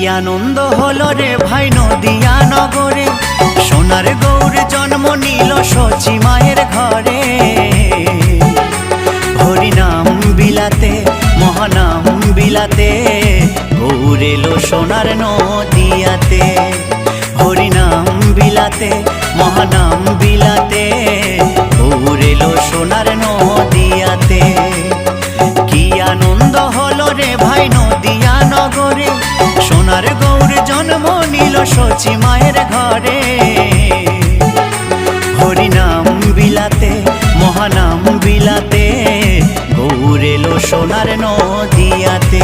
আনন্দ হলো রে ভাই নদিয়া নগরে, সোনার গৌর জন্ম নিল সচি মায়ের ঘরে। হরিনাম বিলাতে মহানাম বিলাতে, গৌর এলো সোনার নদিয়াতে। হরিনাম বিলাতে মহানাম বিলাতে, গৌর এলো সোনার নদিয়াতে। কি আনন্দ হলো রে ভাই নদিয়া নগরে, সোনার গৌর জন্ম নিল সচি মায়ের ঘরে। হরিনাম বিলাতে মহানাম বিলাতে, গৌর এলো সোনার নদিয়াতে।